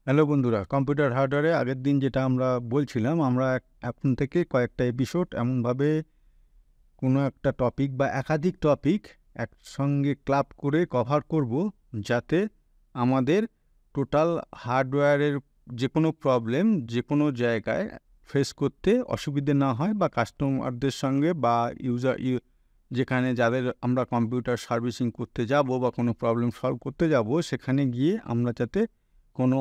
Hello বন্ধুরা, computer হার্ডওয়্যারে আগের দিন যেটা আমরা বলছিলাম, আমরা এখন থেকে কয়েকটা এপিসোড এমনভাবে কোনো একটা টপিক বা একাধিক টপিক একসঙ্গে ক্লাব করে কভার করব, যাতে আমাদের টোটাল হার্ডওয়্যারের যে কোনো প্রবলেম যে কোনো জায়গায় ফেস করতে অসুবিধে না হয়, বা কাস্টমারদের সঙ্গে বা যেখানে যাদের আমরা কম্পিউটার সার্ভিসিং করতে যাব বা কোনো প্রবলেম সলভ করতে যাব, সেখানে গিয়ে আমরা যাতে কোনো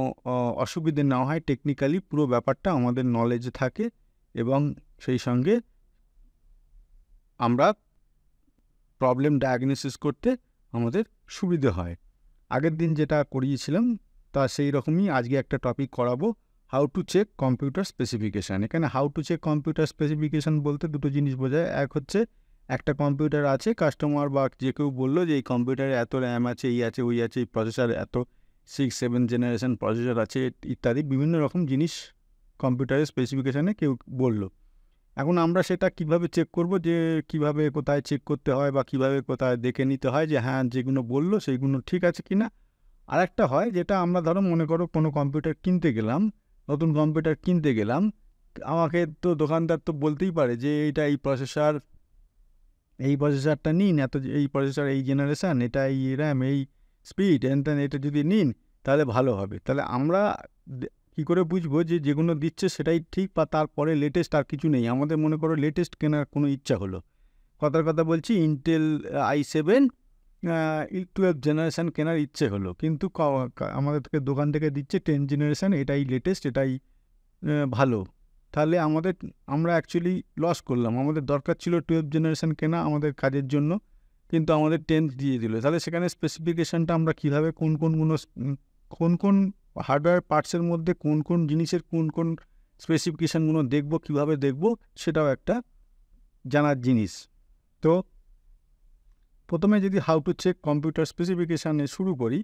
অসুবিধে না হয়, টেকনিক্যালি পুরো ব্যাপারটা আমাদের নলেজে থাকে এবং সেই সঙ্গে আমরা প্রবলেম ডায়াগনোসিস করতে আমাদের সুবিধে হয়। আগের দিন যেটা করিয়েছিলাম তা সেই রকমই আজকে একটা টপিক করাবো, how to check computer specification. এখানে how to check computer specification বলতে দুটো জিনিস বোঝায়। এক হচ্ছে একটা কম্পিউটার আছে, কাস্টমার বা যে কেউ বললো যে এই কম্পিউটারে এত র্যাম আছে, এই আছে, ওই আছে, এই প্রসেসর এত 6-7 জেনারেশন প্রসেসর আছে ইত্যাদি বিভিন্ন রকম জিনিস কম্পিউটারের স্পেসিফিকেশানে কেউ বললো। এখন আমরা সেটা কিভাবে চেক করব, যে কিভাবে কোথায় চেক করতে হয় বা কিভাবে কোথায় দেখে নিতে হয় যে হ্যাঁ যেগুলো বললো সেইগুলো ঠিক আছে কিনা। আর একটা হয় যেটা আমরা ধরো মনে করো কোনো কম্পিউটার কিনতে গেলাম, নতুন কম্পিউটার কিনতে গেলাম, আমাকে তো দোকানদার তো বলতেই পারে যে এইটা এই প্রসেসরটা নিন, এই প্রসেসর এই জেনারেশান, এটা এই র্যাম এই স্পিড এটা যদি নিন তাহলে ভালো হবে। তাহলে আমরা কী করে বুঝবো যে যেগুলো দিচ্ছে সেটাই ঠিক, বা তারপরে লেটেস্ট আর কিছু নেই? আমাদের মনে করো লেটেস্ট কেনার কোনো ইচ্ছা হলো, কথার কথা বলছি, ইন্টেল i7 12 জেনারেশান কেনার ইচ্ছে হলো, কিন্তু আমাদেরকে দোকান থেকে দিচ্ছে 10 জেনারেশান, এটাই লেটেস্ট, এটাই ভালো। তাহলে আমরা অ্যাকচুয়ালি লস করলাম। আমাদের দরকার ছিল 12 জেনারেশান কেনা আমাদের কাজের জন্য, কিন্তু আমাদের 10 দিয়ে দিল। তাহলে সেখানে স্পেসিফিকেশানটা আমরা কীভাবে কোন কোন হার্ডওয়্যার পার্টসের মধ্যে কোন কোন জিনিসের কোন স্পেসিফিকেশানগুলো দেখবো, কীভাবে দেখবো, সেটাও একটা জানার জিনিস। তো প্রথমে যদি হাউ টু চেক কম্পিউটার স্পেসিফিকেশানে শুরু করি,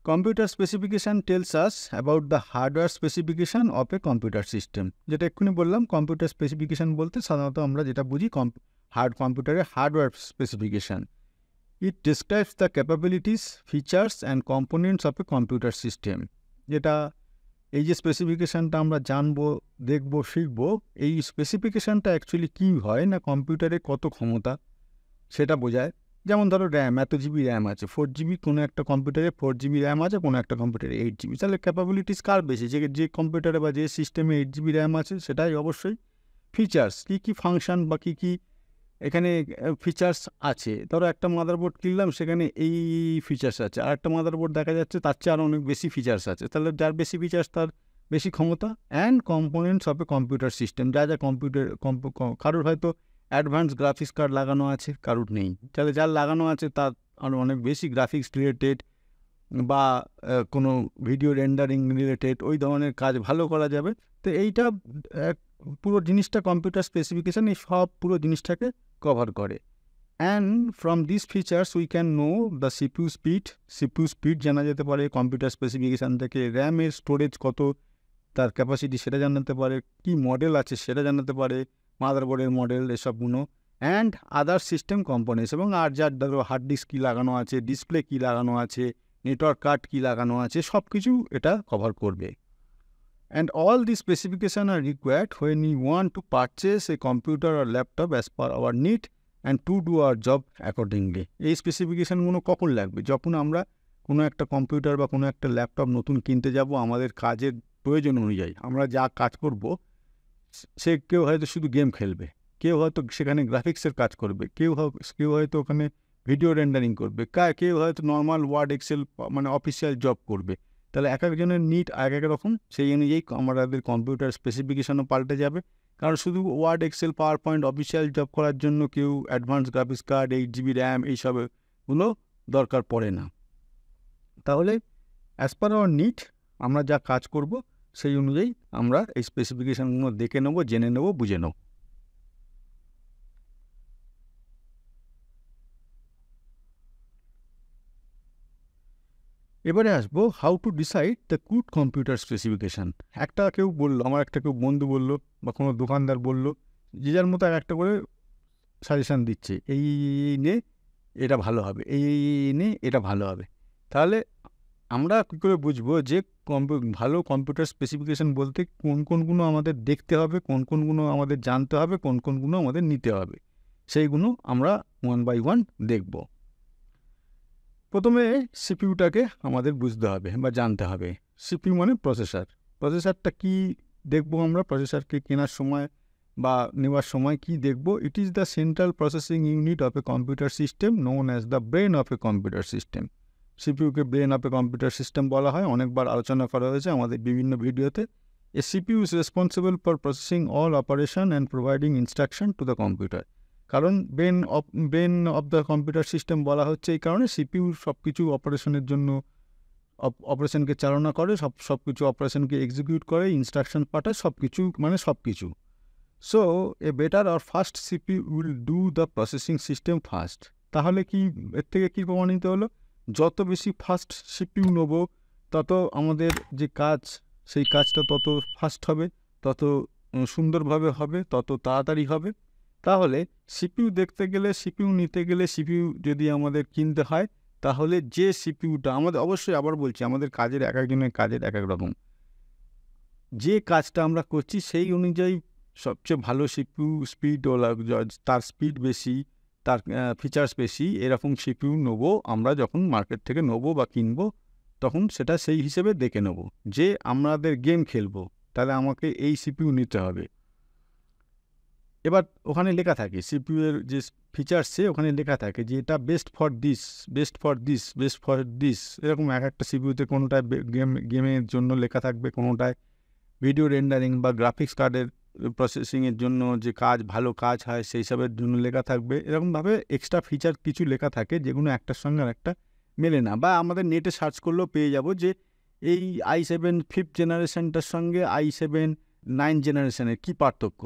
computer specification tells us about the hardware specification of a computer system. যেটা এক্ষুনি বললাম, কম্পিউটার স্পেসিফিকেশান বলতে সাধারণত আমরা যেটা বুঝি কম্পিউটারের hardware specification. It describes the capabilities, features and components of a computer system. যেটা এই যে স্পেসিফিকেশানটা আমরা জানবো, দেখবো, শিখবো, এই স্পেসিফিকেশানটা অ্যাকচুয়ালি কী হয় না, কম্পিউটারে কত ক্ষমতা সেটা বোঝায়। যেমন ধরো র্যাম, এত জিবি র্যাম আছে, 4 জিবি কোনো একটা কম্পিউটারে 4 জিবি র্যাম আছে, কোনো একটা কম্পিউটারে 8 জিবি। তাহলে ক্যাপাবিলিটিস কার বেশি? যে কম্পিউটারে বা যে সিস্টেমে 8 জিবি র্যাম আছে সেটাই অবশ্যই। ফিচার্স, কী কী ফাংশান বা কী কী এখানে ফিচার্স আছে। ধরো একটা মাদারবোর্ড কিনলাম, সেখানে এই ফিচার্স আছে, আর একটা মাদারবোর্ড দেখা যাচ্ছে তার চেয়ে আরও অনেক বেশি ফিচার্স আছে। তাহলে যার বেশি ফিচার্স তার বেশি ক্ষমতা। And components of a computer system, যা কারোর হয়তো অ্যাডভান্স গ্রাফিক্স কার্ড লাগানো আছে, কারোর নেই। তাহলে যার লাগানো আছে তার আরও অনেক বেশি গ্রাফিক্স রিলেটেড বা কোনো ভিডিও রেন্ডারিং রিলেটেড ওই ধরনের কাজ ভালো করা যাবে। তো এইটা পুরো জিনিসটা কম্পিউটার স্পেসিফিকেশান এই সব পুরো জিনিসটাকে কভার করে। And from this features we can know the CPU speed জানা যেতে পারে কম্পিউটার স্পেসিফিকেশান থেকে। র্যামের স্টোরেজ কত, তার ক্যাপাসিটি সেটা জানাতে পারে, কি মডেল আছে সেটা জানাতে পারে, মাদারবোর্ডের মডেল, এসবগুলো। অ্যান্ড আদার সিস্টেম কম্পোনেন্টস, এবং আর যার ধরো হার্ড ডিস্ক কী লাগানো আছে, ডিসপ্লে কী লাগানো আছে, নেটওয়ার্ক কার্ড কী লাগানো আছে, সব কিছু এটা কভার করবে। And all these specifications are required when we want to purchase a computer or laptop as per our need and to do our job accordingly. এই স্পেসিফিকেশানগুলো কখন লাগবে? যখন আমরা কোনো একটা কম্পিউটার বা কোনো একটা ল্যাপটপ নতুন কিনতে যাব, আমাদের কাজের প্রয়োজন অনুযায়ী আমরা যা কাজ করব, কেউ হয়তো শুধু গেম খেলবে, কেউ হয়তো সেখানে গ্রাফিক্সের কাজ করবে, কেউ হয়তো ওখানে ভিডিও রেন্ডারিং করবে, কেউ হয়তো নর্মাল ওয়ার্ড এক্সেল মানে অফিসিয়াল জব করবে। তাহলে এক একজনের নিড এক এক রকম, সেই অনুযায়ী আমাদের কম্পিউটার স্পেসিফিকেশানও পাল্টে যাবে। কারণ শুধু Word Excel PowerPoint official job করার জন্য কেউ advance graphics card, 8 GB RAM এইসবগুলো দরকার পড়ে না। তাহলে অ্যাজ পার আওয়ার নিড আমরা যা কাজ করব সেই অনুযায়ী আমরা এই স্পেসিফিকেশানগুলো দেখে নেবো, জেনে নেবো, বুঝে নেব। এবারে আসবো how to decide the good computer specification. কেউ বললো, আমার কেউ বন্ধু বললো বা কোনো দোকানদার বললো, যে যার মতো একটা করে সাজেশান দিচ্ছে, এই নে এটা ভালো হবে, এই নে এটা ভালো হবে। তাহলে আমরা কী করে বুঝবো যে ভালো কম্পিউটার স্পেসিফিকেশন বলতে কোনগুলো আমাদের দেখতে হবে, কোনগুলো আমাদের জানতে হবে, কোনগুলো আমাদের নিতে হবে, সেইগুলো আমরা 1 by 1 দেখব। প্রথমে সিপিইউটাকে আমাদের বুঝতে হবে বা জানতে হবে। সিপিইউ মানে প্রসেসর। প্রসেসরটা কি দেখব আমরা প্রসেসরকে কেনার সময় বা নেওয়ার সময় কি দেখব? It is the central processing unit of a computer system known as the brain of a computer system. সিপিইউকে brain of a computer system বলা হয়, অনেকবার আলোচনা করা হয়েছে আমাদের বিভিন্ন ভিডিওতে। A CPU is responsible for processing all operation and providing instruction to the computer. কারণ brain of the computer system বলা হচ্ছে এই কারণে সিপিইউ সব কিছু অপারেশনের জন্য অপারেশনকে চালনা করে, সব কিছু অপারেশনকে এক্সিকিউট করে, ইনস্ট্রাকশন পাঠায়, সব কিছু মানে সব কিছু। So a better or fast CPU will do the processing system fast. তাহলে কি এর থেকে কী প্রমাণিত হলো? যত বেশি ফাস্ট সিপিইউ নেব তত আমাদের যে কাজ সেই কাজটা তত ফাস্ট হবে, তত সুন্দরভাবে হবে, তত তাড়াতাড়ি হবে। তাহলে সিপিইউ দেখতে গেলে, সিপিইউ নিতে গেলে, সিপিইউ যদি আমাদের কিনতে হয়, তাহলে যে সিপিইউটা আমাদের, অবশ্যই আবার বলছি, আমাদের কাজের এক একজনের কাজের এক এক রকম, যে কাজটা আমরা করছি সেই অনুযায়ী সবচেয়ে ভালো সিপিইউ স্পিড ওলা, তার স্পিড বেশি, তার ফিচার্স বেশি, এরকম সিপিইউ নেবো আমরা যখন মার্কেট থেকে নেবো বা কিনবো, তখন সেটা সেই হিসেবে দেখে নেবো। যে আমাদের গেম খেলবো তাহলে আমাকে এই সিপিইউ নিতে হবে। এবার ওখানে লেখা থাকে সিপিইউ এর যে ফিচার্সে ওখানে লেখা থাকে যে এটা best for this, best for this, best for this, এরকম এক একটা সিপিইউতে কোনোটায় গেমের জন্য লেখা থাকবে, কোনোটায় ভিডিও রেন্ডারিং বা গ্রাফিক্স কার্ডের প্রসেসিংয়ের জন্য যে ভালো কাজ হয় সেই সবের জন্য লেখা থাকবে। এরকমভাবে এক্সট্রা ফিচার কিছু লেখা থাকে যেগুলো একটার সঙ্গে আর একটা মেলে না, বা আমাদের নেটে সার্চ করলেও পেয়ে যাব যে এই i7 5th জেনারেশনটার সঙ্গে i7 9th জেনারেশনের কী পার্থক্য,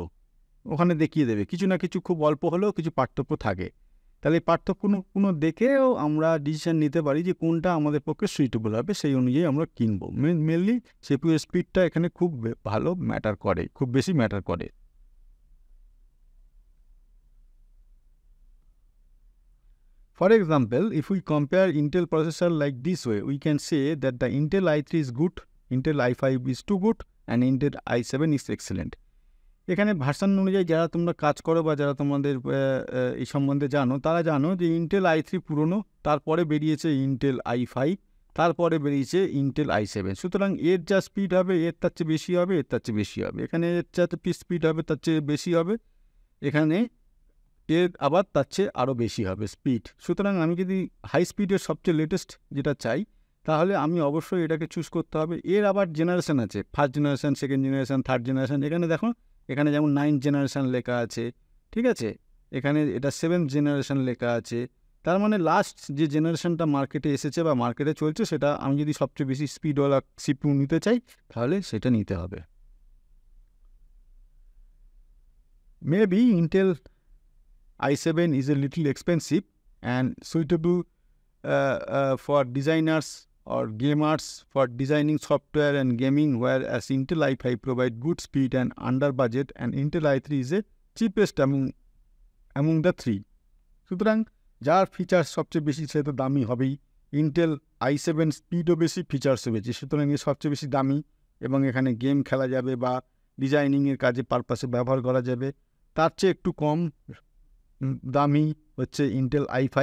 ওখানে দেখিয়ে দেবে। কিছু না কিছু খুব অল্প হলেও কিছু পার্থক্য থাকে। তাহলে এই পার্থক্যগুলো দেখেও আমরা ডিসিশন নিতে পারি যে কোনটা আমাদের পক্ষে সুইটেবল হবে, সেই অনুযায়ী আমরা কিনবো। মেনলি সিপিইউ স্পিডটা এখানে খুব ভালো ম্যাটার করে, খুব বেশি ম্যাটার করে। For example, if we compare Intel processor like this way, we can say that the Intel i3 is good, Intel i5 is too good, and Intel i7 is excellent. এখানে version অনুযায়ী যারা তোমরা কাজ করো বা যারা তোমাদের এই সম্বন্ধে জানো, তারা জানো যে ইন্টেল i3 পুরনো, তারপরে বেরিয়েছে ইন্টেল i5, তারপরে বেরিয়েছে ইন্টেল i7। সুতরাং এর যা স্পিড হবে এর তার চেয়ে বেশি হবে, এর তার চেয়ে বেশি হবে। এখানে এর যাতে স্পিড হবে তার চেয়ে বেশি হবে, এখানে এর আবার তার চেয়ে আরও বেশি হবে স্পিড। সুতরাং আমি যদি হাই স্পিডের সবচেয়ে লেটেস্ট যেটা চাই, তাহলে আমি অবশ্যই এটাকে চুজ করতে হবে। এর আবার জেনারেশন আছে, first generation, second generation, third generation. এখানে দেখো, এখানে যেমন 9th জেনারেশন লেখা আছে, ঠিক আছে, এখানে এটা 7th জেনারেশন লেখা আছে। তার মানে লাস্ট যে জেনারেশনটা মার্কেটে এসেছে বা মার্কেটে চলছে, সেটা আমি যদি সবচেয়ে বেশি স্পিডওয়ালা সিপিইউ নিতে চাই, তাহলে সেটা নিতে হবে। Maybe Intel i7 is a little expensive and suitable for designers or gamers for designing software and gaming, whereas Intel i5 provide good speed and under budget, and Intel i3 is a cheapest among the three. সুতরাং যার features সবচেয়ে বেশি সে তো দামি হবেই। Intel i7 স্পিডও বেশি, ফিচার্সও বেশি, সুতরাং এ সবচেয়ে বেশি দামি এবং এখানে গেম খেলা যাবে বা ডিজাইনিংয়ের কাজে পারপাসে ব্যবহার করা যাবে। তার চেয়ে একটু কম দামি হচ্ছে Intel i5।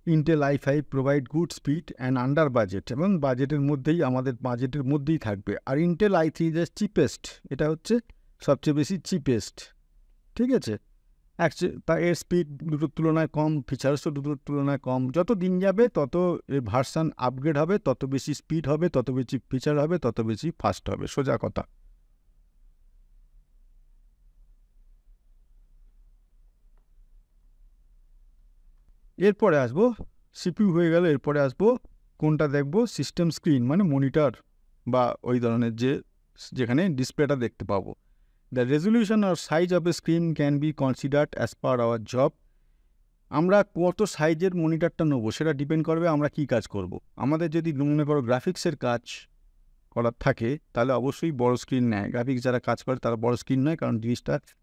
Intel i5 provide good speed and under budget, এবং বাজেটের মধ্যেই, আমাদের বাজেটের মধ্যেই থাকবে। আর ইন্টেল i3 যে চিপেস্ট, এটা হচ্ছে সবচেয়ে বেশি চিপেস্ট, ঠিক আছে। তা এর স্পিড দুটোর তুলনায় কম, ফিচার্সও দুটোর তুলনায় কম। যত দিন যাবে তত এর ভার্সান আপগ্রেড হবে, তত বেশি স্পিড হবে, তত বেশি ফিচার হবে, তত বেশি ফাস্ট হবে, সোজা কথা। এরপরে আসবো, সিপিইউ হয়ে গেল, এরপরে আসবো কোনটা দেখবো, সিস্টেম স্ক্রিন মানে মনিটর বা ওই ধরনের যেখানে ডিসপ্লেটা দেখতে পাবো। দ্য রেজলিউশন আর size of a screen can be considered as per our job. আমরা কত সাইজের মনিটরটা নেবো সেটা ডিপেন্ড করবে আমরা কি কাজ করব। আমাদের যদি মনে করো গ্রাফিক্সের কাজ করার থাকে, তাহলে অবশ্যই বড় স্ক্রিন নেয়। গ্রাফিক্স যারা কাজ করে তারা বড় স্ক্রিন নেয়, কারণ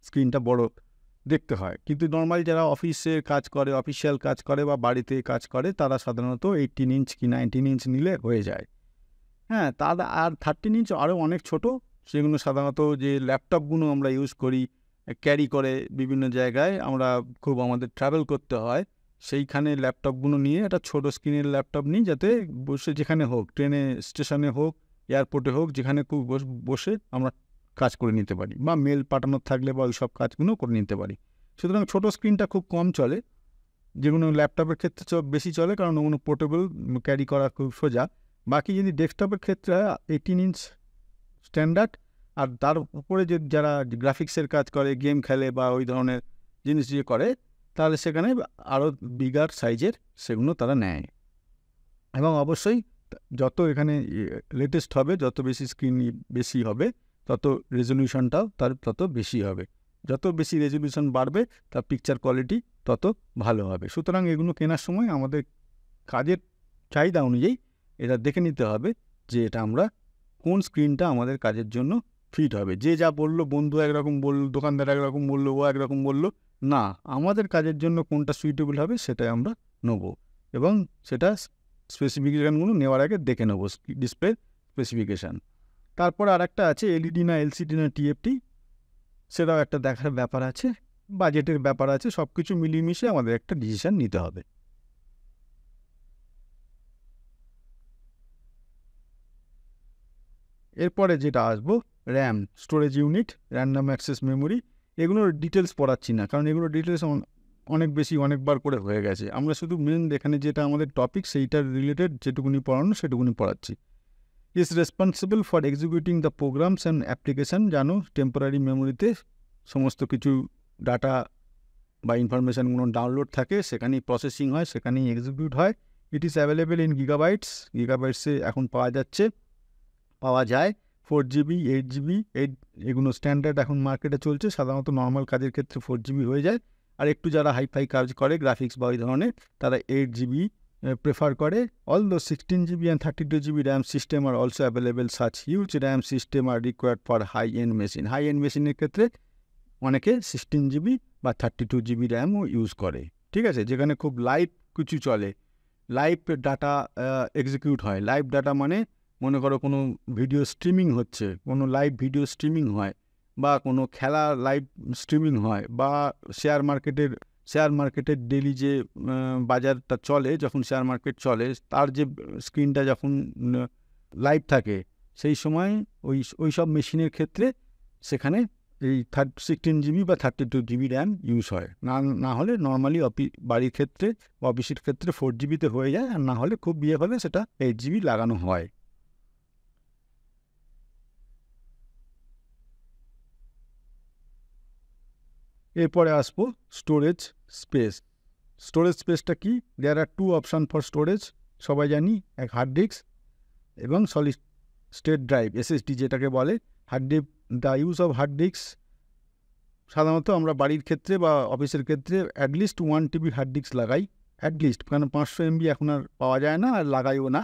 স্ক্রিনটা বড় দেখতে হয়। কিন্তু নরমালি যারা অফিসে কাজ করে, অফিসিয়াল কাজ করে বা বাড়িতে কাজ করে তারা সাধারণত 18 ইঞ্চ কি 19 ইঞ্চ নিলে হয়ে যায়। হ্যাঁ, তার আর 13 ইঞ্চ আরও অনেক ছোট, সেগুলো সাধারণত যে ল্যাপটপগুলো আমরা ইউজ করি, ক্যারি করে বিভিন্ন জায়গায় আমরা খুব আমাদের ট্রাভেল করতে হয়, সেইখানে ল্যাপটপগুলো নিয়ে একটা ছোটো স্ক্রিনের ল্যাপটপ নিই, যাতে বসে যেখানে হোক, ট্রেনে স্টেশনে হোক, এয়ারপোর্টে হোক, যেখানে খুব বসে আমরা কাজ করে নিতে পারি, বা মেল পাঠানোর থাকলে বা ওই সব কাজগুলো করে নিতে পারি। সুতরাং ছোটো স্ক্রিনটা খুব কম চলে, যেগুলো ল্যাপটপের ক্ষেত্রে বেশি চলে, কারণ ওগুলো পোর্টেবল, ক্যারি করা খুব সোজা। বাকি যদি ডেস্কটপের ক্ষেত্রে 18 ইঞ্চ স্ট্যান্ডার্ড, আর তার উপরে যে যারা গ্রাফিক্সের কাজ করে, গেম খেলে বা ওই ধরনের জিনিস যে করে, তাহলে সেখানে আরও বিগার সাইজের সেগুলো তারা নেয়। এবং অবশ্যই যত এখানে লেটেস্ট হবে, যত বেশি স্ক্রিন বেশি হবে, তত রেজলিউশনটাও তার তত বেশি হবে। যত বেশি রেজলিউশন বাড়বে, তার পিকচার কোয়ালিটি তত ভালো হবে। সুতরাং এগুলো কেনার সময় আমাদের কাজের চাহিদা অনুযায়ী এটা দেখে নিতে হবে যে এটা আমরা কোন স্ক্রিনটা আমাদের কাজের জন্য ফিট হবে। যে যা বললো, বন্ধু একরকম বললো, দোকানদার একরকম বললো, ও একরকম বললো, না, আমাদের কাজের জন্য কোনটা সুইটেবল হবে সেটাই আমরা নেবো, এবং সেটা স্পেসিফিকেশানগুলো নেওয়ার আগে দেখে নেবো, ডিসপ্লে স্পেসিফিকেশান। তারপর আর একটা আছে এলইডি না এলসিডি না টিএফটি, সেটাও একটা দেখার ব্যাপার আছে, বাজেটের ব্যাপার আছে, সব কিছু মিলিয়ে মিশিয়ে আমাদের একটা ডিসিশান নিতে হবে। এরপরে যেটা আসবো, RAM, storage unit, random access memory. এগুলোর ডিটেলস পড়াচ্ছি না, কারণ এগুলোর ডিটেলস অনেক বেশি, অনেকবার করে হয়ে গেছে। আমরা শুধু মেন এখানে যেটা আমাদের টপিক, সেইটার রিলেটেড যেটুকুনি পড়ানো সেটুকুনি পড়াচ্ছি। Is responsible for executing the programs and application. জানো, টেম্পোরারি মেমোরিতে সমস্ত কিছু ডাটা বা ইনফরমেশানগুলো ডাউনলোড থাকে, সেখানেই প্রসেসিং হয়, সেখানেই এক্সিকিউট হয়। ইট ইজ অ্যাভেলেবেল ইন গিগাবাইটসে এখন পাওয়া যায়। 4GB, 8GB, এগুলো স্ট্যান্ডার্ড এখন মার্কেটে চলছে। সাধারণত নর্মাল কাজের ক্ষেত্রে 4GB হয়ে যায়, আর একটু যারা হাইফাই কাজ করে, গ্রাফিক্স বা ওই ধরনের, তারা 8GB প্রেফার করে। Although 16GB and 32GB RAM system are also available, such huge RAM system are required for high-end machine. High-end মেশিনের ক্ষেত্রে অনেকে 16GB বা 32GB র্যামও ইউজ করে, ঠিক আছে, যেখানে খুব লাইভ কিছু চলে, লাইভ ডাটা এক্সিকিউট হয়। লাইভ ডাটা মানে মনে করো কোনো ভিডিও স্ট্রিমিং হচ্ছে, কোনো লাইভ ভিডিও স্ট্রিমিং হয়, বা কোনো খেলা লাইভ স্ট্রিমিং হয়, বা শেয়ার মার্কেটের ডেলি যে বাজারটা চলে, যখন শেয়ার মার্কেট চলে, তার যে স্ক্রিনটা যখন লাইভ থাকে, সেই সময় ওই সব মেশিনের ক্ষেত্রে সেখানে এই 16GB বা 32GB র্যাম ইউজ হয়। না হলে নর্মালি বাড়ির ক্ষেত্রে বা অফিসের ক্ষেত্রে 4GBতে হয়ে যায়, আর না হলে খুব বিয়ে হলে সেটা 8GB লাগানো হয়। এরপরে আসবো স্টোরেজ স্পেস। স্টোরেজ স্পেসটা কি? There are 2 option for storage, সবাই জানি, এক হার্ড ডিস্ক এবং সলিড স্টেট ড্রাইভ, SSD যেটাকে বলে। The use of hard disk, সাধারণত আমরা বাড়ির ক্ষেত্রে বা অফিসের ক্ষেত্রে অ্যাটলিস্ট 1 TB হার্ড ডিস্ক লাগাই, অ্যাটলিস্ট, কারণ 500 MB এখন আর পাওয়া যায় না, আর লাগাইও না।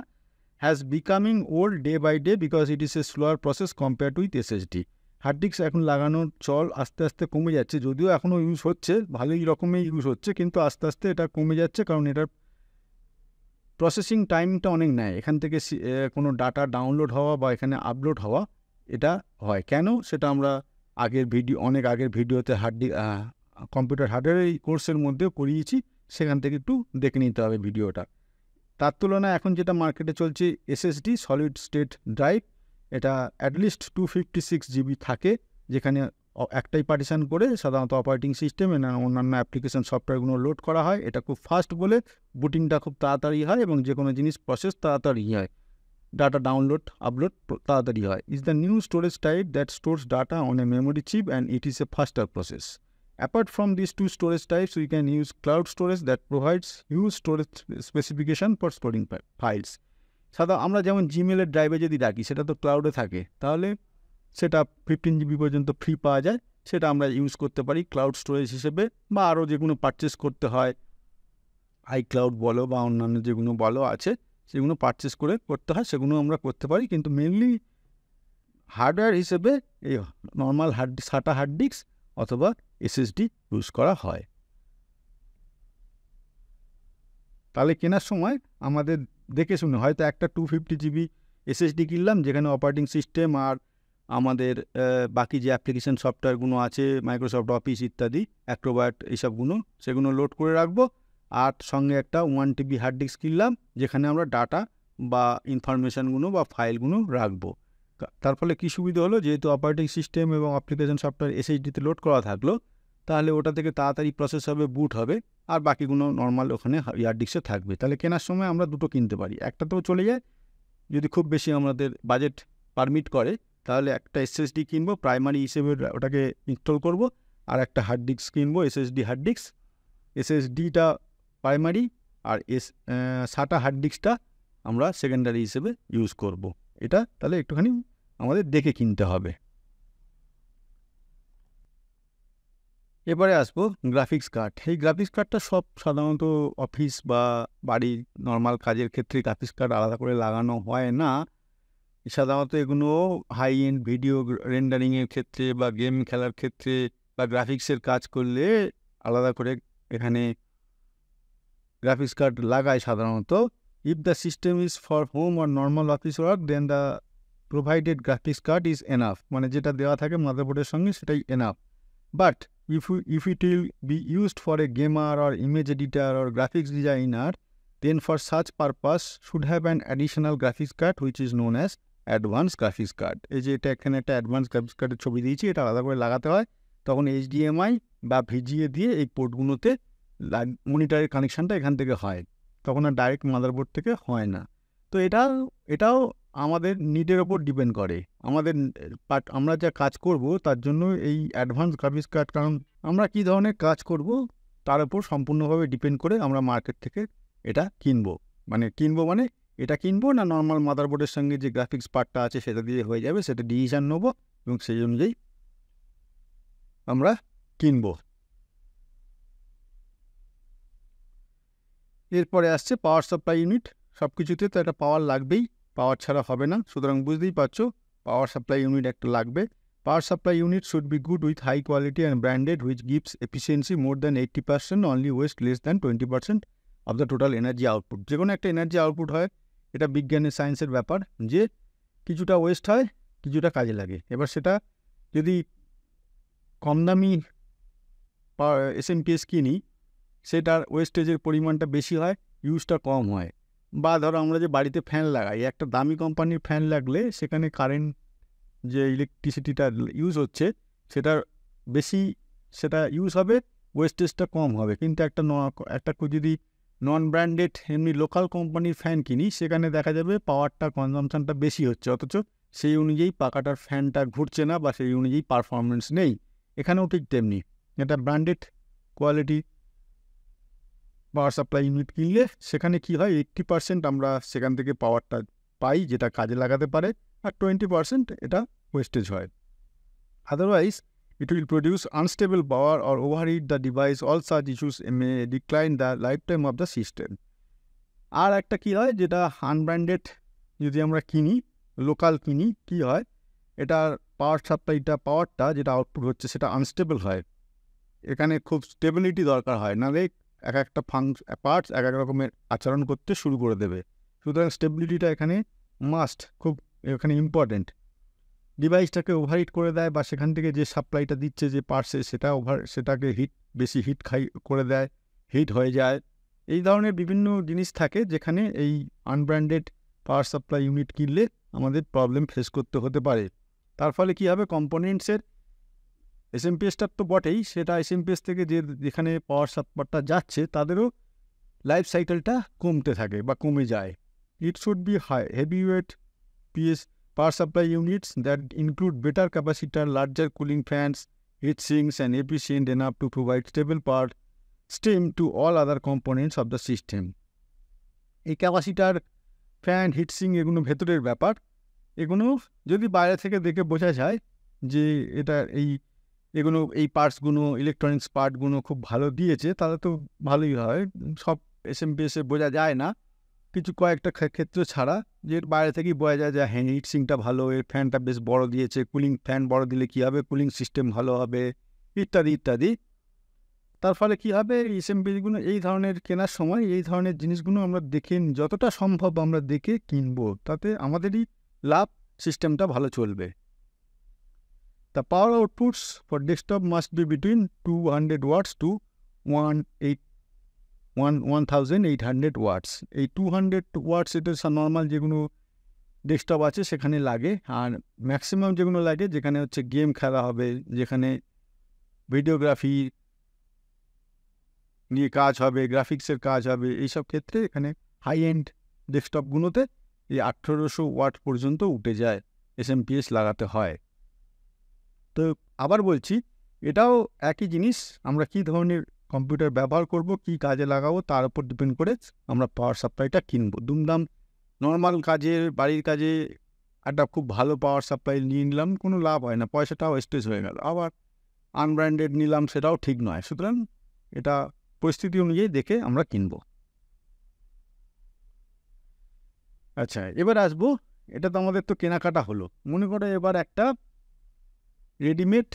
Has becoming old day by day because it is a slower process compared with SSD। Hard disk এখন লাগানোর চল আস্তে আস্তে কমে যাচ্ছে, যদিও এখনও ইউজ হচ্ছে, ভালোই রকমের ইউজ হচ্ছে, কিন্তু আস্তে আস্তে এটা কমে যাচ্ছে, কারণ এটার প্রসেসিং টাইমটা অনেক নেয়। এখান থেকে কোনো ডাটা ডাউনলোড হওয়া বা এখানে আপলোড হওয়া, এটা হয় কেন, সেটা আমরা অনেক আগের ভিডিওতে কম্পিউটার হার্ডওয়্যার এই কোর্সের মধ্যেও করিয়েছি, সেখান থেকে একটু দেখে নিতে হবে ভিডিওটা। তার তুলনায় এখন যেটা মার্কেটে চলছে SSD, সলিড স্টেট ড্রাইভ, এটা অ্যাটলিস্ট 256GB থাকে, যেখানে একটাই পার্টিশান করে সাধারণত অপারেটিং সিস্টেমে না অন্যান্য অ্যাপ্লিকেশান সফটওয়্যারগুলো লোড করা হয়। এটা খুব ফাস্ট বলে বুটিংটা খুব তাড়াতাড়ি হয়, এবং যে কোনো জিনিস প্রসেস তাড়াতাড়ি হয়, ডাটা ডাউনলোড আপলোড তাড়াতাড়ি হয়। Is the new storage type that stores data on a memory chip and it is A ফাস্টার process. Apart from these two storage types, we can use cloud storage that provides huge storage specification for storing files. সাধারণত আমরা যেমন জিমেলের ড্রাইভে যদি রাখি, সেটা তো ক্লাউডে থাকে, তাহলে সেটা 15GB পর্যন্ত ফ্রি পাওয়া যায়, সেটা আমরা ইউজ করতে পারি ক্লাউড স্টোরেজ হিসেবে। বা আরও যেগুলো পারচেস করতে হয়, iCloud বলো বা অন্যান্য যেগুলো বলো আছে, সেগুলো পারচেস করতে হয়, সেগুলো আমরা করতে পারি। কিন্তু মেনলি হার্ডওয়্যার হিসেবে এই নর্মাল SATA হার্ড ডিস্ক অথবা এসএসডি ইউজ করা হয়। তাহলে কেনার সময় আমাদের দেখে শুনে হয়তো একটা 250 জিবি এসএসডি কিনলাম, যেখানে অপারেটিং সিস্টেম আর আমাদের বাকি যে অ্যাপ্লিকেশন সফটওয়্যারগুলো আছে, মাইক্রোসফট অফিস ইত্যাদি, অ্যাক্রোব্যাট এইসবগুলো, সেগুলো লোড করে রাখবো। আর সঙ্গে একটা 1 টিবি হার্ড ডিস্ক কিনলাম, যেখানে আমরা ডাটা বা ইনফরমেশানগুলো বা ফাইলগুলো রাখবো। তার ফলে কী সুবিধা হলো, যেহেতু অপারেটিং সিস্টেম এবং অ্যাপ্লিকেশন সফটওয়্যার এসএসডিতে লোড করা থাকলো, তাহলে ওটা থেকে তাড়াতাড়ি প্রসেস হবে, বুট হবে, আর বাকিগুলো নর্মাল ওখানে হার্ড ডিস্কে থাকবে। তাহলে কেনার সময় আমরা দুটো কিনতে পারি, একটাতেও চলে যায় যদি খুব বেশি আমাদের বাজেট পারমিট করে, তাহলে একটা এসএসডি কিনবো প্রাইমারি হিসেবে, ওটাকে ইনস্টল করব, আর একটা হার্ড ডিস্ক কিনবো এসএসডি হার্ড ডিস্ক। এসএসডিটা প্রাইমারি আর সাটা হার্ড ডিস্কটা আমরা সেকেন্ডারি হিসেবে ইউজ করব। এটা তাহলে একটুখানি আমাদের দেখে কিনতে হবে। এবারে আসবো গ্রাফিক্স কার্ড। এই গ্রাফিক্স কার্ডটা সব সাধারণত অফিস বা বাড়ির নর্মাল কাজের ক্ষেত্রে গ্রাফিক্স কার্ড আলাদা করে লাগানো হয় না। সাধারণত এগুলো হাই এন্ড ভিডিও রেন্ডারিংয়ের ক্ষেত্রে বা গেম খেলার ক্ষেত্রে বা গ্রাফিক্সের কাজ করলে আলাদা করে এখানে গ্রাফিক্স কার্ড লাগায় সাধারণত। If the system is for home আর normal office work then the provided graphics card is enough, মানে যেটা দেওয়া থাকে মাদারবোর্ডের সঙ্গে সেটাই enough. But if it will be used for a gamer or image editor or graphics designer, then for such purpose should have an additional graphics card which is known as advanced graphics card. এই যে এটা এখানে একটা advance graphics কার্ডের ছবি দিয়েছি, এটা আলাদা করে লাগাতে হয়। তখন HDMI বা VGA দিয়ে এই পোর্টগুলোতে মনিটরের কানেকশানটা এখান থেকে হয়, তখন আর ডাইরেক্ট মাদারবোর্ড থেকে হয় না। তো এটাও আমাদের নিডের ওপর ডিপেন্ড করে। আমাদের আমরা যা কাজ করব তার জন্য এই অ্যাডভান্স গ্রাফিক্স কার্ড, কারণ আমরা কী ধরনের কাজ করব তার উপর সম্পূর্ণভাবে ডিপেন্ড করে আমরা মার্কেট থেকে এটা কিনবো। মানে এটা কিনবো না নর্মাল মাদারবোর্ডের সঙ্গে যে গ্রাফিক্স পার্টটা আছে সেটা দিয়ে হয়ে যাবে, সেটা ডিসিশান নেবো এবং সেই অনুযায়ী আমরা কিনবো। এরপরে আসছে পাওয়ার সাপ্লাই ইউনিট। সব কিছুতে তো একটা পাওয়ার লাগবেই, পাওয়ার ছাড়া হবে না। সুতরাং বুঝতেই পারছো পাওয়ার সাপ্লাই ইউনিট একটা লাগবে। Power supply unit should be good with high quality and branded which gives efficiency more than 80%, only waste less than 20% of the total energy output. যে কোনো একটা এনার্জি আউটপুট হয়, এটা বিজ্ঞানের সায়েন্সের ব্যাপার, যে কিছুটা ওয়েস্ট হয় কিছুটা কাজে লাগে। এবার সেটা যদি কম দামি SMPS কিনি, সেটার ওয়েস্টেজের পরিমাণটা বেশি হয়, ইউজটা কম হয়। বা ধরো আমরা যে বাড়িতে ফ্যান লাগাই, একটা দামি কোম্পানির ফ্যান লাগলে সেখানে কারেন্ট যে ইলেকট্রিসিটিটা ইউজ হচ্ছে সেটার বেশি, সেটা ইউজ হবে, ওয়েস্টেজটা কম হবে। কিন্তু একটা যদি নন ব্র্যান্ডেড এমনি লোকাল কোম্পানির ফ্যান কিনি, সেখানে দেখা যাবে পাওয়ারটা কনজামশানটা বেশি হচ্ছে, অথচ সেই অনুযায়ী পাখাটার ফ্যানটা ঘুরছে না বা সেই অনুযায়ী পারফরমেন্স নেই। এখানেও ঠিক তেমনি, এটা ব্র্যান্ডেড কোয়ালিটি পাওয়ার সাপ্লাই ইউনিট কিনলে সেখানে কি হয়, 80% আমরা সেখান থেকে পাওয়ারটা পাই যেটা কাজে লাগাতে পারে, আর 20% এটা ওয়েস্টেজ হয়। Otherwise it will produce unstable power or overheat the device, all such issues may decline the life time of the system. আর একটা কী হয়, যেটা আনব্র্যান্ডেড যদি আমরা কিনি, লোকাল কিনি, কি হয়, এটার পাওয়ারটা যেটা আউটপুট হচ্ছে সেটা আনস্টেবল হয়। এখানে খুব স্টেবিলিটি দরকার হয়, নাহলে এক একটা পার্টস এক এক রকমের আচরণ করতে শুরু করে দেবে। সুতরাং স্টেবিলিটিটা এখানে মাস্ট, খুব এখানে ইম্পর্টেন্ট। ডিভাইসটাকে ওভারহিট করে দেয় বা সেখান থেকে যে সাপ্লাইটা দিচ্ছে যে পার্টসে সেটাকে বেশি হিট করে দেয়, হিট হয়ে যায়। এই ধরনের বিভিন্ন জিনিস থাকে যেখানে এই আনব্র্যান্ডেড পাওয়ার সাপ্লাই ইউনিট কিনলে আমাদের প্রবলেম ফেস করতে হতে পারে। তার ফলে কী হবে, কম্পোনেন্টসের SMPSটার তো বটেই, সেটা SMPS থেকে যেখানে পাওয়ার সাপ্লাইটা যাচ্ছে তাদেরও লাইফ সাইকেলটা কমতে থাকে বা কমে যায়। It should be heavy weight power supply units that include better capacitor, larger cooling fans, heat sinks and efficient enough to provide stable power stream to all other components of the system. এই capacitor, fan, heat sink এগুলো ভেতরের ব্যাপার। এগুলো যদি বাইরে থেকে দেখে বোঝা যায় যে এই পার্টসগুলো, ইলেকট্রনিক্স পার্টগুলো খুব ভালো দিয়েছে, তাহলে তো ভালোই হয়। সব SMPSে বোঝা যায় না, কিছু কয়েকটা ক্ষেত্র ছাড়া, যে বাইরে থেকেই বোঝা যায় যে হ্যাঁ হিটসিংটা ভালো, এর ফ্যানটা বেশ বড় দিয়েছে, কুলিং ফ্যান বড় দিলে কী হবে, কুলিং সিস্টেম ভালো হবে ইত্যাদি ইত্যাদি। তার ফলে কী হবে, এসএমপিগুলো এই ধরনের কেনার সময় এই ধরনের জিনিসগুলো আমরা দেখে যতটা সম্ভব আমরা দেখে কিনবো, তাতে আমাদেরই লাভ, সিস্টেমটা ভালো চলবে। The power outputs for desktop must be between 200 watts to 1800 watts. এই 200 watts এটা নর্মাল যেগুলো ডেস্কটপ আছে সেখানে লাগে, আর ম্যাক্সিমাম যেগুলো লাগে যেখানে হচ্ছে গেম খেলা হবে, যেখানে ভিডিওগ্রাফি নিয়ে কাজ হবে, গ্রাফিক্সের কাজ হবে, এইসব ক্ষেত্রে এখানে হাই এন্ড ডেস্কটপগুলোতে এই 1800 ওয়াট পর্যন্ত উঠে যায়, এসএমপিএস লাগাতে হয়। তো আবার বলছি, এটাও একই জিনিস, আমরা কী ধরনের কম্পিউটার ব্যবহার করব, কি কাজে লাগাবো তার উপর ডিপেন্ড করে আমরা পাওয়ার সাপ্লাইটা কিনবো। দুমদাম নর্মাল কাজে, বাড়ির কাজে একটা খুব ভালো পাওয়ার সাপ্লাই নিয়ে নিলাম, কোনো লাভ হয় না, পয়সাটাও ওয়েস্টেজ হয়ে গেল। আবার আনব্র্যান্ডেড নিলাম, সেটাও ঠিক নয়। সুতরাং এটা পরিস্থিতি অনুযায়ী দেখে আমরা কিনবো। আচ্ছা, এবার আসবো, এটা তো আমাদের তো কেনাকাটা হলো। মনে করো এবার একটা রেডিমেড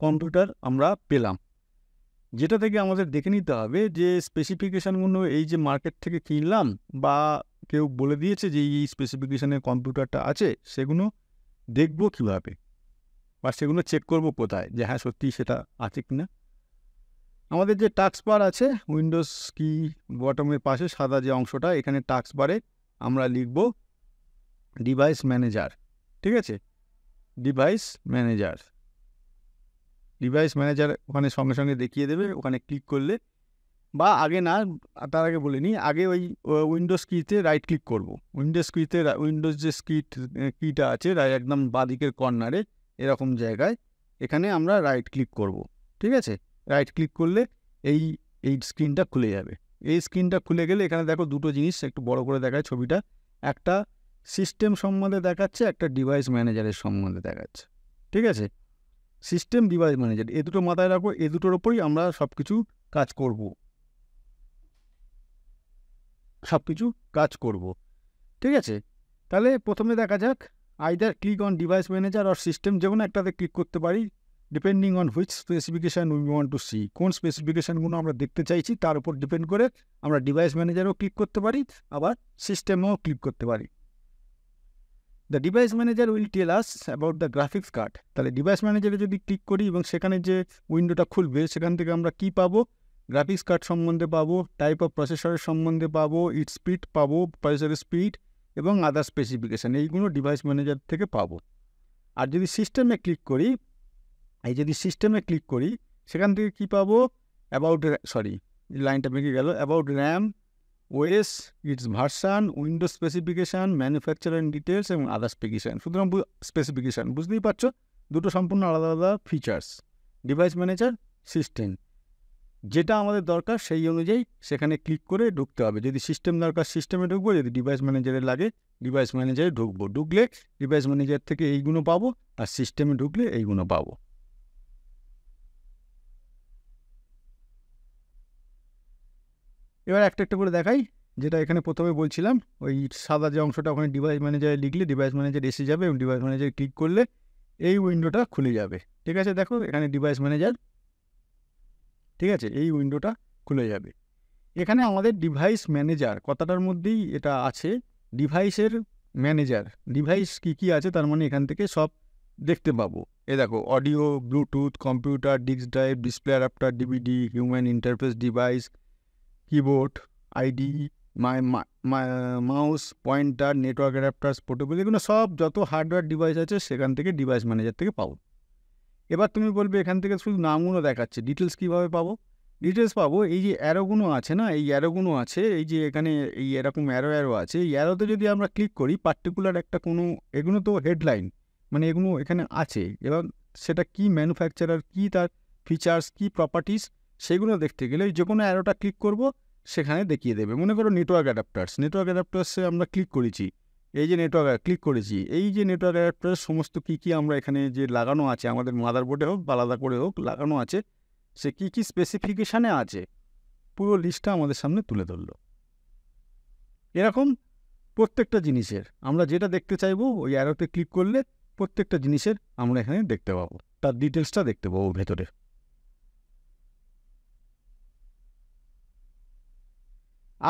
কম্পিউটার আমরা পেলাম, যেটা থেকে আমাদের দেখে নিতে হবে যে স্পেসিফিকেশানগুলো এই যে মার্কেট থেকে কিনলাম বা কেউ বলে দিয়েছে যে এই স্পেসিফিকেশানের কম্পিউটারটা আছে, সেগুলো দেখবো কীভাবে বা সেগুলো চেক করব কোথায় যে হ্যাঁ সত্যি সেটা আছে কিনা। আমাদের যে টাস্ক বার আছে, উইন্ডোজ কি বটমের পাশে সাদা যে অংশটা, এখানে টাস্ক বারে আমরা লিখব ডিভাইস ম্যানেজার। ঠিক আছে, ডিভাইস ম্যানেজার ওখানে সঙ্গে সঙ্গে দেখিয়ে দেবে। ওখানে ক্লিক করলে, বা আগে না, তার আগে বলে নিই, আগে ওই উইন্ডোজ কিতে রাইট ক্লিক করব। উইন্ডোজ যে কিটা আছে একদম বাঁদিকের কর্নারে এরকম জায়গায়, এখানে আমরা রাইট ক্লিক করব। ঠিক আছে, রাইট ক্লিক করলে এই স্ক্রিনটা খুলে যাবে। এই স্ক্রিনটা খুলে গেলে এখানে দেখো দুটো জিনিস একটু বড় করে দেখায় ছবিটা, একটা সিস্টেম সম্বন্ধে দেখাচ্ছে, একটা ডিভাইস ম্যানেজারের সম্বন্ধে দেখাচ্ছে। ঠিক আছে, সিস্টেম, ডিভাইস ম্যানেজার, এ দুটো মাথায় রাখবো, এ দুটোর ওপরই আমরা সব কিছু কাজ করব। ঠিক আছে, তাহলে প্রথমে দেখা যাক, either click on device manager or system, যে কোনো একটাতে ক্লিক করতে পারি, depending on which specification we want to see. কোন স্পেসিফিকেশানগুলো আমরা দেখতে চাইছি তার উপর ডিপেন্ড করে আমরা ডিভাইস ম্যানেজারও ক্লিক করতে পারি, আবার সিস্টেমেও ক্লিক করতে পারি। The device manager will tell us about the graphics card. তাহলে ডিভাইস ম্যানেজারে যদি ক্লিক করি এবং সেখানে যে উইন্ডোটা খুলবে সেখান থেকে আমরা কি পাবো, গ্রাফিক্স কার্ড সম্বন্ধে পাবো, টাইপ অফ প্রসেসরের সম্বন্ধে পাবো, ইট স্পিড পাবো, প্রসেসরের স্পিড এবং আদার স্পেসিফিকেশান, এইগুলো ডিভাইস ম্যানেজার থেকে পাবো। আর যদি সিস্টেমে ক্লিক করি, সেখান থেকে কি পাবো, লাইনটা বেঁকে গেল, about RAM, OS, it's version, Windows specification, manufacturer details এবং আদার স্পেসিফিকেশান। সুতরাং স্পেসিফিকেশান বুঝতেই পারছো, দুটো সম্পূর্ণ আলাদা আলাদা ফিচার্স। ডিভাইস ম্যানেজার, সিস্টেম, যেটা আমাদের দরকার সেই অনুযায়ী সেখানে ক্লিক করে ঢুকতে হবে। যদি সিস্টেম দরকার সিস্টেমে ঢুকবো, যদি ডিভাইস ম্যানেজারে লাগে ডিভাইস ম্যানেজারে ঢুকবো। ঢুকলে ডিভাইস ম্যানেজার থেকে এইগুলো পাবো, আর সিস্টেমে ঢুকলে এইগুলো পাবো। এবার একটা একটা করে দেখাই, যেটা এখানে প্রথমে বলছিলাম, ওই সাদা যে অংশটা, ওখানে ডিভাইস ম্যানেজারে লিখলে ডিভাইস ম্যানেজার এসে যাবে এবং ডিভাইস ম্যানেজারে ক্লিক করলে এই উইন্ডোটা খুলে যাবে। ঠিক আছে, দেখো এখানে ডিভাইস ম্যানেজার, ঠিক আছে, এই উইন্ডোটা খুলে যাবে। এখানে আমাদের ডিভাইস ম্যানেজার কথাটার মধ্যেই এটা আছে, ডিভাইসের ম্যানেজার, ডিভাইস কি আছে তার মানে এখান থেকে সব দেখতে পাবো। এ দেখো, audio, Bluetooth, computer, disk drive, display adapter, DVD, human interface device, keyboard, ID, mouse, pointer, network adapter, portable, এগুলো সব যত হার্ডওয়্যার ডিভাইস আছে সেখান থেকে ডিভাইস ম্যানেজার থেকে পাবো। এবার তুমি বলবে এখান থেকে শুধু নামগুলো দেখাচ্ছে, ডিটেলস কীভাবে পাবো? ডিটেলস পাবো, এই যে অ্যারোগুলো আছে না, এই অ্যারোগুলো আছে, এই যে এখানে এই এরকম অ্যারো আছে, এই অ্যারোতে যদি আমরা ক্লিক করি পার্টিকুলার একটা কোনো, এগুলো তো হেডলাইন, মানে এগুলো এখানে আছে, এবার সেটা কি ম্যানুফ্যাকচারার, কি তার ফিচার্স, কি প্রপার্টিস, সেগুলো দেখতে গেলে যে কোনো অ্যারোটা ক্লিক করব, সেখানে দেখিয়ে দেবে। মনে করো নেটওয়ার্ক অ্যাডাপ্টার্সে আমরা ক্লিক করেছি, এই যে নেটওয়ার্ক ক্লিক করেছি, এই যে নেটওয়ার্ক অ্যাডাপ্টার সমস্ত কী আমরা এখানে যে লাগানো আছে, আমাদের মাদারবোর্ডে হোক বা আলাদা করে হোক লাগানো আছে, সে কী স্পেসিফিকেশানে আছে, পুরো লিস্টটা আমাদের সামনে তুলে ধরলো। এরকম প্রত্যেকটা জিনিসের আমরা যেটা দেখতে চাইবো ওই অ্যারোতে ক্লিক করলে প্রত্যেকটা জিনিসের আমরা এখানে দেখতে পাবো, তার ডিটেলসটা দেখতে পাবো ভেতরে।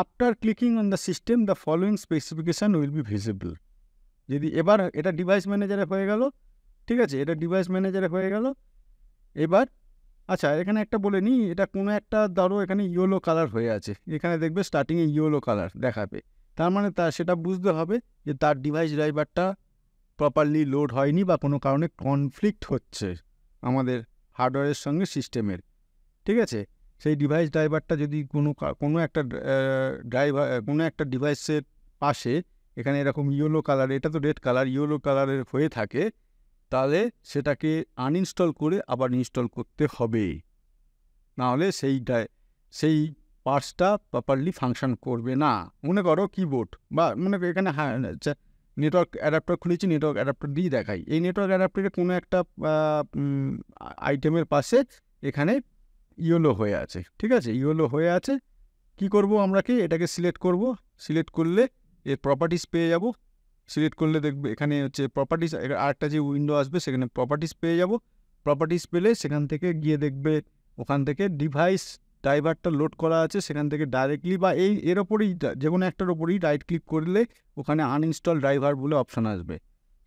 After clicking on the system the following specification will be visible. যদি এবার এটা ডিভাইস ম্যানেজারে হয়ে গেল, ঠিক আছে, এটা ডিভাইস ম্যানেজারে হয়ে গেল। এবার আচ্ছা, এখানে একটা বলে নিই, এটা কোনো একটা ধরো এখানে ইয়েলো কালার হয়ে আছে, এখানে দেখবে স্টার্টিংয়ে ইয়েলো কালার দেখাবে, তার মানে সেটা বুঝতে হবে যে তার ডিভাইস ড্রাইভারটা প্রপারলি লোড হয়নি বা কোনো কারণে কনফ্লিক্ট হচ্ছে আমাদের হার্ডওয়্যারের সঙ্গে সিস্টেমের, ঠিক আছে। সেই ডিভাইস ড্রাইভারটা যদি কোনো একটা ডিভাইসের পাশে এখানে এরকম ইয়েলো কালার, এটা তো রেড কালার, ইয়েলো কালারের হয়ে থাকে, তাহলে সেটাকে আনইনস্টল করে আবার ইনস্টল করতে হবে, নাহলে সেই পার্টসটা প্রপারলি ফাংশন করবে না। মনে করো কিবোর্ড বা মনে করো এখানে নেটওয়ার্ক অ্যাডাপ্টার খুলেছি, নেটওয়ার্ক অ্যাডাপ্টার দিয়ে দেখাই, এই নেটওয়ার্ক অ্যাডাপ্টারে কোনো একটা আইটেমের পাশে এখানে ইয়েলো হয়ে আছে, ঠিক আছে, ইয়েলো হয়ে আছে। কি করব আমরা, এটাকে সিলেক্ট করব, সিলেক্ট করলে এর প্রপার্টিস পেয়ে যাব, সিলেক্ট করলে দেখবে এখানে হচ্ছে প্রপার্টিস, আরেকটা যে উইন্ডো আসবে সেখানে প্রপার্টিস পেয়ে যাব। প্রপার্টিস পেলে সেখান থেকে গিয়ে দেখবে ওখান থেকে ডিভাইস ড্রাইভারটা লোড করা আছে, সেখান থেকে ডাইরেক্টলি বা এর ওপরেই যে কোনো একটার ওপরেই রাইট ক্লিক করলে ওখানে আনইনস্টল ড্রাইভার বলে অপশান আসবে,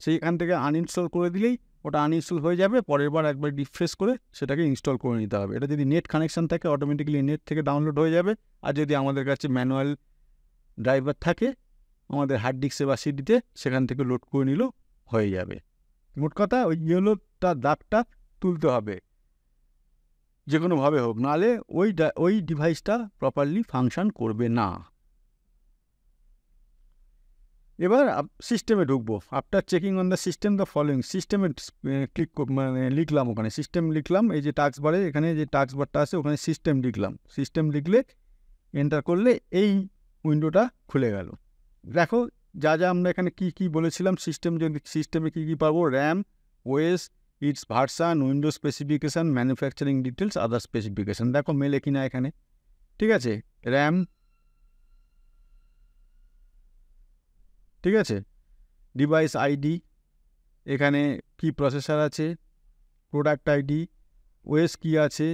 সেইখান থেকে আনইনস্টল করে দিলেই ওটা আনইনস্টল হয়ে যাবে। পরের বার একবার রিফ্রেশ করে সেটাকে ইনস্টল করে নিতে হবে। এটা যদি নেট কানেকশান থাকে অটোমেটিক্যালি নেট থেকে ডাউনলোড হয়ে যাবে, আর যদি আমাদের কাছে ম্যানুয়াল ড্রাইভার থাকে আমাদের হার্ড ডিস্কে বা সিডিতে, সেখান থেকে লোড করে নিলেও হয়ে যাবে। মোট কথা ওই ইয়েলোটা দাগটা তুলতে হবে যে কোনোভাবে হোক, নাহলে ওই ডিভাইসটা প্রপারলি ফাংশন করবে না। এবার সিস্টেমে ঢুকবো। After checking on the system the following, সিস্টেমে ক্লিক লিখলাম, ওখানে সিস্টেম লিখলাম, এই যে টাস্ক বারে এখানে যে টাস্ক বারটা আছে ওখানে সিস্টেম লিখলাম, সিস্টেম লিখলে এন্টার করলে এই উইন্ডোটা খুলে গেল। দেখো যা আমরা এখানে কি বলেছিলাম, সিস্টেমে কি পাবো, RAM, OS, it's version, window specification, manufacturing details, other specification. দেখো মেলে কিনা এখানে, ঠিক আছে, র্যাম, ঠিক আছে, ডিভাইস আইডি, এখানে কি প্রসেসর আছে, প্রোডাক্ট আইডি, ওএস কি আছে,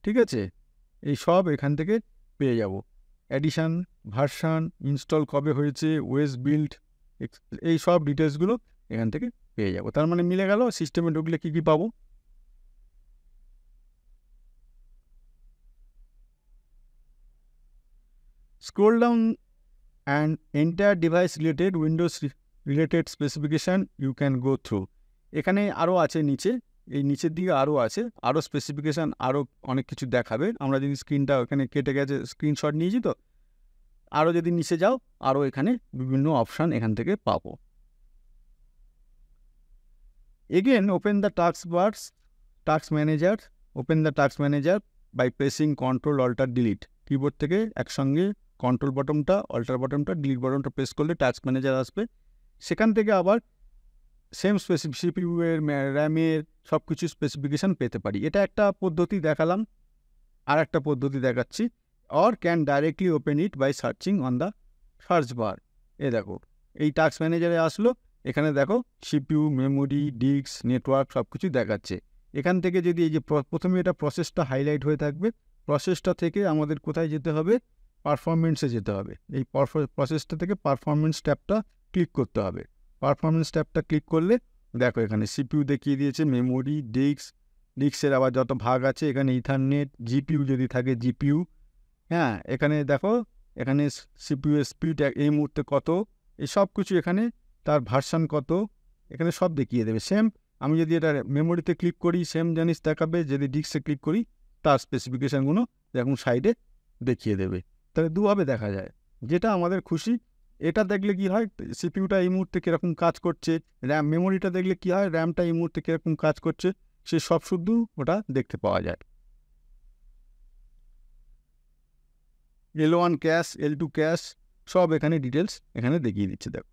ঠিক আছে, এই সব এখান থেকে পেয়ে যাব। অ্যাডিশান, ভার্সান, ইনস্টল কবে হয়েছে, ওএস বিল্ড, এই সব ডিটেলসগুলো এখান থেকে পেয়ে যাব। তার মানে মিলে গেল। সিস্টেমে ঢুকলে কি পাবো, scroll down and entire device related Windows related specification you can go through. এখানে আরও আছে নিচে, এই নিচের দিকে আরও আছে, আরও স্পেসিফিকেশান, আরও অনেক কিছু দেখাবে। আমরা যদি স্ক্রিনটা ওখানে কেটে গেছে, স্ক্রিনশট নিয়েছি তো, আরও যদি নিচে যাও আরও এখানে বিভিন্ন অপশান এখান থেকে পাবো। Again open the task manager, open the task manager by pressing control alter delete. Keyboard থেকে একসঙ্গে কন্ট্রোল বটনটা, অল্টার বটনটা, ডিলিট বটনটা প্রেস করলে টাস্ক ম্যানেজার আসবে। সেখান থেকে আবার সেম সিপিইউ এর, র্যামের সব কিছু স্পেসিফিকেশান পেতে পারি। এটা একটা পদ্ধতি দেখালাম, আর একটা পদ্ধতি দেখাচ্ছি, or can directly open it by searching on the search bar. দেখো এই টাস্ক ম্যানেজারে আসলো, এখানে দেখো সিপিইউ, মেমোরি, ডিস্ক, নেটওয়ার্ক সব কিছু দেখাচ্ছে। এখান থেকে যদি এই যে প্রথমে এটা প্রসেসটা হাইলাইট হয়ে থাকবে, প্রসেসটা থেকে আমাদের কোথায় যেতে হবে, পারফরমেন্সে যেতে হবে। এই প্রসেসটা থেকে পারফরমেন্স ট্যাবটা ক্লিক করতে হবে। পারফরমেন্স ট্যাবটা ক্লিক করলে দেখো এখানে সিপিইউ দেখিয়ে দিয়েছে, মেমোরি, ডিস্কের আবার যত ভাগ আছে, এখানে ইথারনেট, জিপিইউ যদি থাকে জিপিইউ, হ্যাঁ, এখানে দেখো এখানে সিপিইউ এর স্পিড এই মুহূর্তে কত, এই সব কিছু এখানে, তার ভার্সান কত, এখানে সব দেখিয়ে দেবে। সেম আমি যদি এটা মেমোরিতে ক্লিক করি সেম জিনিস দেখাবে, যদি ডিস্কে ক্লিক করি তার স্পেসিফিকেশানগুলো দেখুন সাইডে দেখিয়ে দেবে। তাহলে দুভাবে দেখা যায়, যেটা আমাদের খুশি। এটা দেখলে কি হয়, সিপিইউটা এই মুহূর্তে কীরকম কাজ করছে, মেমোরিটা দেখলে কি হয়, র্যামটা এই মুহূর্তে কীরকম কাজ করছে, সে সব শুধু ওটা দেখতে পাওয়া যায়। L1 ক্যাশ, L2 ক্যাশ, সব এখানে ডিটেলস এখানে দেখিয়ে দিচ্ছে। দেখো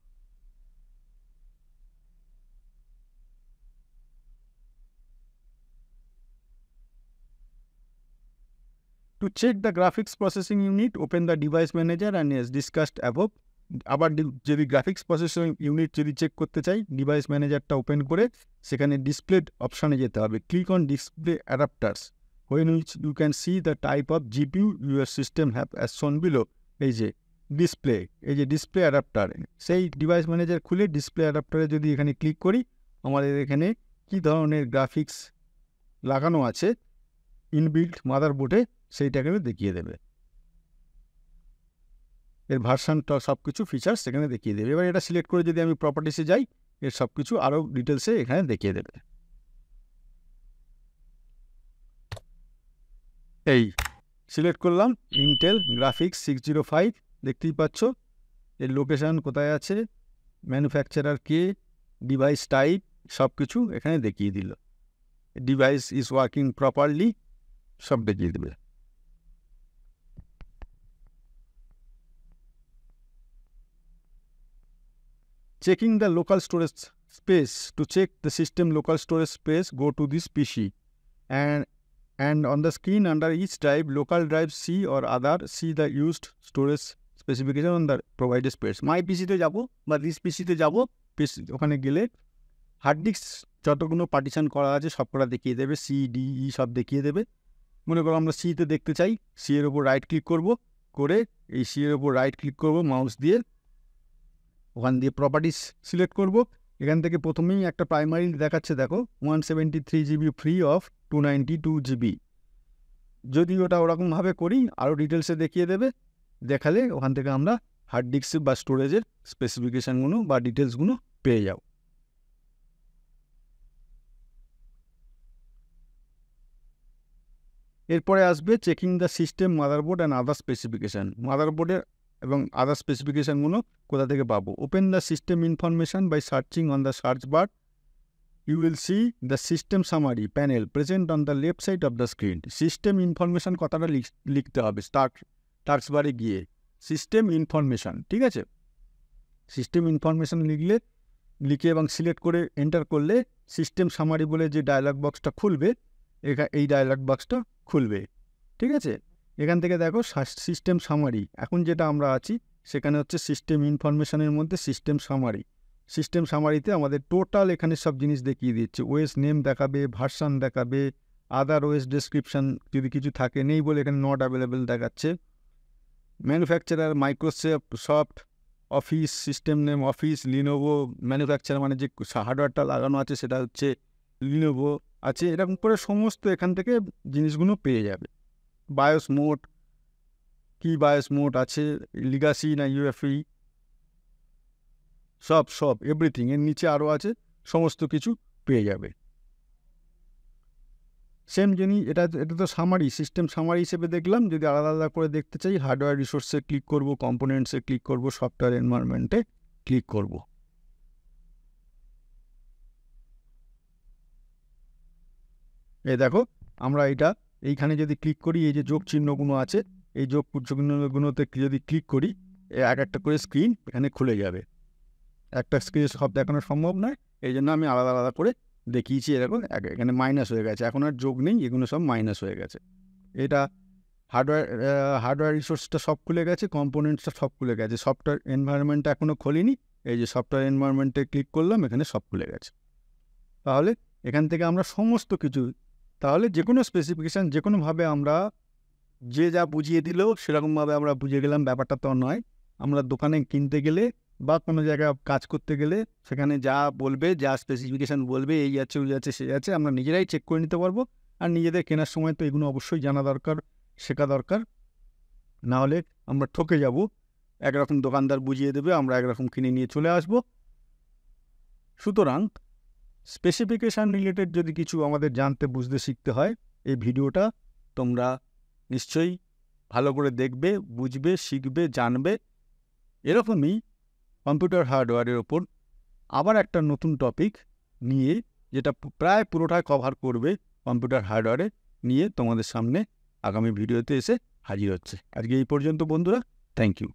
To check the graphics processing unit, open the device manager and as discussed above. আবার যদি গ্রাফিক্স প্রসেসিং ইউনিট যদি চেক করতে চাই, ডিভাইস ম্যানেজারটা ওপেন করে সেখানে ডিসপ্লে অপশানে যেতে হবে। Click on display adapters, when which you can see the type of GPU your system have as shown below. এই যে ডিসপ্লে, এই যে ডিসপ্লে অ্যাডাপ্টার, সেই ডিভাইস ম্যানেজার খুলে ডিসপ্লে অ্যাডাপ্টারে যদি এখানে ক্লিক করি, আমাদের এখানে কি ধরনের গ্রাফিক্স লাগানো আছে ইনবিল্ট মাদারবোর্ডে সেইটাকে দেখিয়ে দেবে। এর ভার্সানটা সব কিছু ফিচার্স সেখানে দেখিয়ে দেবে। এবার এটা সিলেক্ট করে যদি আমি প্রপার্টিসে যাই, এর সব কিছু আরও ডিটেলসে এখানে দেখিয়ে দেবে। এই সিলেক্ট করলাম ইন্টেল গ্রাফিক্স 605, দেখতেই পাচ্ছ এর লোকেশান কোথায় আছে, ম্যানুফ্যাকচারার কে, ডিভাইস টাইপ, সব কিছু এখানে দেখিয়ে দিল। ডিভাইস ইজ ওয়ার্কিং প্রপারলি, সব দেখিয়ে দেবে। Checking the local storage space. To check the system local storage space, go to this PC and on the screen under each drive, local drive C or other, see the used storage specification on the provided space. My PC তে যাব বা this PC তে যাব, ওখানে গেলে hard disk যতগুলো partition করা আছে সবকটা দেখিয়ে দেবে, সি ডি ই সব দেখিয়ে দেবে। মনে করো আমরা সিতে দেখতে চাই, সি এর ওপর রাইট ক্লিক করব, করে এই সি এর ওপর রাইট ক্লিক করব মাউস দিয়ে, ওখান দিয়ে প্রপার্টিস সিলেক্ট করব। এখান থেকে প্রথমেই একটা প্রাইমারি দেখাচ্ছে, দেখো 173 GB ফ্রি অফ 292 GB। যদি ওটা ওরকমভাবে করি আরও ডিটেলসে দেখিয়ে দেবে, দেখালে ওখান থেকে আমরা হার্ড ডিস্ক বা স্টোরেজের স্পেসিফিকেশানগুলো বা ডিটেলসগুলো পেয়ে যাও। এরপরে আসবে checking the system motherboard and other specification. মাদারবোর্ডের এবং আদার স্পেসিফিকেশানগুলো কোথা থেকে পাবো? Open the system information by searching on the search bar. You will see the system summary panel present on the left side of the screen. System information কথাটা লিখতে হবে task বারে গিয়ে, সিস্টেম ইনফরমেশান, ঠিক আছে? সিস্টেম ইনফরমেশান লিখে এবং select করে এন্টার করলে সিস্টেম সামারি বলে যে ডায়লগ বক্সটা খুলবে, এই ডায়লগ বক্সটা খুলবে, ঠিক আছে? এখান থেকে দেখো সিস্টেম সামারি, এখন যেটা আমরা আছি সেখানে হচ্ছে সিস্টেম ইনফরমেশানের মধ্যে সিস্টেম সামারি। সিস্টেম সামারিতে আমাদের টোটাল এখানে সব জিনিস দেখিয়ে দিচ্ছে, ওএস নেম দেখাবে, ভার্সান দেখাবে, আদার ওএস ডেসক্রিপশান যদি কিছু থাকে, নেই বলে এখানে নট অ্যাভেলেবেল দেখাচ্ছে। Manufacturer Microsoft, office system name office, Lenovo, manufacturer মানে যে হার্ডওয়্যারটা লাগানো আছে সেটা হচ্ছে লিনোভো আছে, এরকম করে সমস্ত এখান থেকে জিনিসগুলো পেয়ে যাবে। বায়োস মোড, কি বায়োস মোড আছে, লিগাসি না ইউএফই, সব এভরিথিং এর নিচে আরও আছে, সমস্ত কিছু পেয়ে যাবে। সেম জিনিস এটা তো সামারি, সিস্টেম সামারি হিসেবে দেখলাম। যদি আলাদা আলাদা করে দেখতে চাই, হার্ডওয়্যার রিসোর্সে ক্লিক করব, কম্পোনেন্টসে ক্লিক করব, সফটওয়্যার এনভায়রনমেন্টে ক্লিক করব। এই দেখো আমরা এইখানে যদি ক্লিক করি, এই যে যোগ চিহ্নগুলো আছে, এই যোগ চিহ্নগুলোতে যদি ক্লিক করি, এক একটা করে স্ক্রিন এখানে খুলে যাবে। একটা স্ক্রিনে সব দেখানো সম্ভব নয়, এই জন্য আমি আলাদা আলাদা করে দেখিয়েছি। এরকম এখানে মাইনাস হয়ে গেছে, এখন আর যোগ নেই, এগুলো সব মাইনাস হয়ে গেছে। এটা হার্ডওয়্যার রিসোর্সটা সব খুলে গেছে, কম্পোনেন্টসটা সব খুলে গেছে। সফটওয়্যার এনভায়রনমেন্টটা এখনও খোলেনি, এই যে সফটওয়্যার এনভায়রনমেন্টে ক্লিক করলাম, এখানে সব খুলে গেছে। তাহলে এখান থেকে আমরা সমস্ত কিছু, তাহলে যে কোনো স্পেসিফিকেশান যে কোনোভাবে আমরা যে যা বুঝিয়ে দিলেও সেরকমভাবে আমরা বুঝে গেলাম, ব্যাপারটা তো নয়। আমরা দোকানে কিনতে গেলে বা কোনো জায়গায় কাজ করতে গেলে সেখানে যা বলবে, যা স্পেসিফিকেশান বলবে, এই আছে ওই আছে সে আছে, আমরা নিজেরাই চেক করে নিতে পারবো। আর নিজেদের কেনার সময় তো এগুলো অবশ্যই জানা দরকার, শেখা দরকার, না হলে আমরা ঠকে যাব। একরকম দোকানদার বুঝিয়ে দেবে, আমরা একরকম কিনে নিয়ে চলে আসব। সুতরাং স্পেসিফিকেশান রিলেটেড যদি কিছু আমাদের জানতে, বুঝতে, শিখতে হয়, এই ভিডিওটা তোমরা নিশ্চয়ই ভালো করে দেখবে, বুঝবে, শিখবে, জানবে। এরকমই কম্পিউটার হার্ডওয়্যারের ওপর আবার একটা নতুন টপিক নিয়ে, যেটা প্রায় পুরোটাই কভার করবে কম্পিউটার হার্ডওয়্যারে নিয়ে, তোমাদের সামনে আগামী ভিডিওতে এসে হাজির হচ্ছে। আজকে এই পর্যন্ত বন্ধুরা, থ্যাংক ইউ।